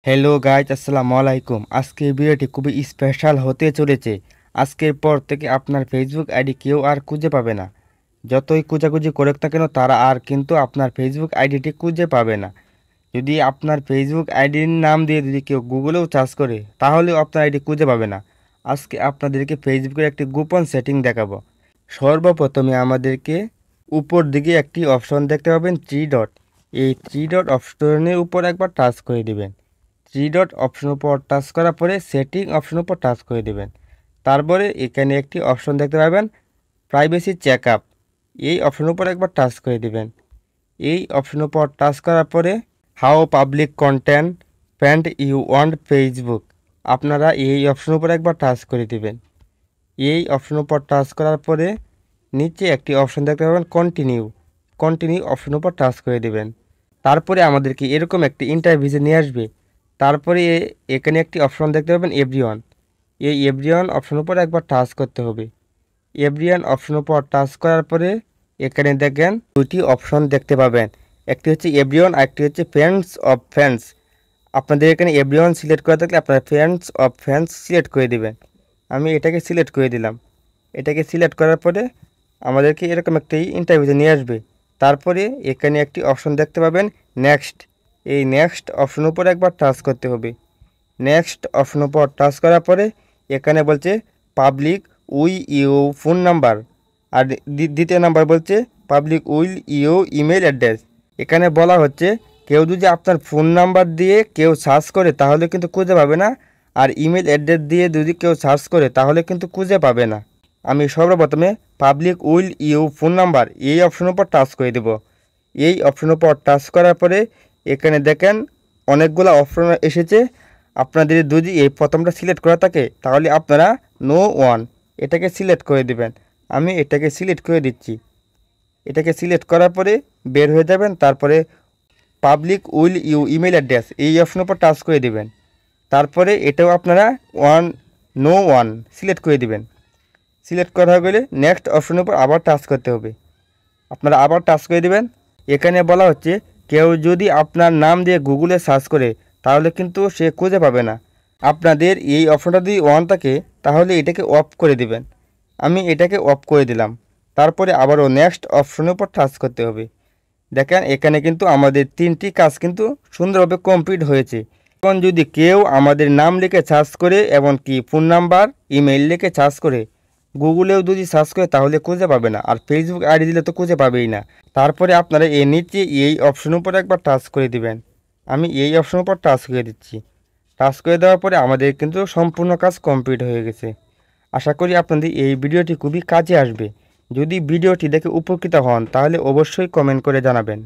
Hello guys, আসসালামু আলাইকুম। আজকের ভিডিওটি খুবই স্পেশাল হতে চলেছে। আজকের পর থেকে আপনার ফেসবুক আইডি কেউ আর খুঁজে পাবে না। যতই খোঁজাখুঁজি করুক না কেন, তারা আর কিন্তু আপনার ফেসবুক আইডিটি খুঁজে পাবে না। যদি আপনার ফেসবুক আইডির নাম দিয়ে যদি কেউ গুগলেও সার্চ করে, তাহলেও আপনার আইডি খুঁজে পাবে না। আজকে আপনাদেরকে ফেসবুকের একটি গোপন সেটিং দেখাবো। সর্বপ্রথমে আমাদেরকে উপর দিকে একটি অপশন দেখতে পাবেন, থ্রি ডট। এই থ্রি ডট অপশনের উপর একবার টাচ করে দিবেন। থ্রি ডট অপশনের উপর টাচ করার পরে সেটিং অপশনের উপর টাচ করে দেবেন। তারপরে এখানে একটি অপশন দেখতে পাবেন, প্রাইভেসি চেক আপ। এই অপশনের উপর একবার টাচ করে দিবেন। এই অপশনের উপর টাচ করার পরে how public content friend you want Facebook, আপনারা এই অপশনের উপর একবার টাচ করে দিবেন। এই অপশনের উপর টাচ করার পরে নিচে একটি অপশন দেখতে পাবেন, কন্টিনিউ। কন্টিনিউ অপশনের উপর টাচ করে দিবেন। তারপরে আমাদেরকে এরকম একটি ইন্টারভিউতে নিয়ে আসবে। তারপরে এখানে একটি অপশন দেখতে পাবেন, এভরিওয়ান। এই এভরিওয়ান অপশনের উপর একবার টাচ করতে হবে। এভরিওয়ান অপশনের উপর টাচ করার পরে এখানে দেখেন দুটি অপশন দেখতে পাবেন, একটি হচ্ছে এভরিওয়ান আর একটি হচ্ছে ফ্রেন্ডস অফ ফ্রেন্ডস। আপনাদের এখানে এভরিওয়ান সিলেক্ট করা থাকলে আপনারা ফ্রেন্ডস অফ ফ্রেন্ডস সিলেক্ট করে দিবেন। আমি এটাকে সিলেক্ট করে দিলাম। এটাকে সিলেক্ট করার পরে আমাদেরকে এরকম একটি ইন্টারভিউতে নিয়ে আসবে। তারপরে এখানে একটি অপশন দেখতে পাবেন, নেক্সট। এই নেক্সট অপশনের উপর একবার টাচ করতে হবে। নেক্সট অপশনের উপর টাচ করার পরে এখানে বলছে public we you phone number, আর দ্বিতীয় নাম্বার বলছে public will you email address. এখানে বলা হচ্ছে কেউ যদি আপনার ফোন নাম্বার দিয়ে কেউ সার্চ করে তাহলে কিন্তু খুঁজে পাবে না, আর ইমেল অ্যাড্রেস দিয়ে যদি কেউ সার্চ করে তাহলে কিন্তু খুঁজে পাবে না। আমি সর্বপ্রথমে public will you phone number এই অপশনের উপর টাচ করে দেব। এই অপশনের উপর টাচ করার পরে এখানে দেখেন অনেকগুলো অপশন এসেছে। আপনাদের যদি এই প্রথমটা সিলেক্ট করা থাকে তাহলে আপনারা নো ওয়ান এটাকে সিলেক্ট করে দিবেন। আমি এটাকে সিলেক্ট করে দিচ্ছি। এটাকে সিলেক্ট করার পরে বের হয়ে যাবেন। তারপরে public will you email address এই অপশনের উপর টাচ করে দিবেন। তারপরে এটাও আপনারা নো ওয়ান সিলেক্ট করে দিবেন। সিলেক্ট করা হয়ে গেলে নেক্সট অপশনের উপর আবার টাচ করতে হবে। আপনারা আবার টাচ করে দিবেন। এখানে বলা হচ্ছে কেউ যদি আপনার নাম দিয়ে গুগলে সার্চ করে তাহলে কিন্তু সে খুঁজে পাবে না। আপনাদের এই অপশনটা যদি অন থাকে তাহলে এটাকে অফ করে দিবেন। আমি এটাকে অফ করে দিলাম। তারপরে আবারও নেক্সট অপশনের উপর টাচ করতে হবে। দেখেন এখানে কিন্তু আমাদের তিনটি কাজ কিন্তু সুন্দরভাবে কমপ্লিট হয়েছে। এখন যদি কেউ আমাদের নাম লিখে সার্চ করে এমনকি ফোন নাম্বার ইমেইল লিখে সার্চ করে গুগলেও যদি সার্চ করে তাহলে খুঁজে পাবে না, আর ফেসবুক আইডি দিলে তো খুঁজে পাবেই না। তারপরে আপনারা এর নিচে এই অপশনের উপর একবার টাচ করে দিবেন। আমি এই অপশনের উপর টাচ করে দিচ্ছি। টাচ করে দেওয়ার পরে আমাদের কিন্তু সম্পূর্ণ কাজ কমপ্লিট হয়ে গেছে। আশা করি আপনাদের এই ভিডিওটি খুবই কাজে আসবে। যদি ভিডিওটি দেখে উপকৃত হন তাহলে অবশ্যই কমেন্ট করে জানাবেন।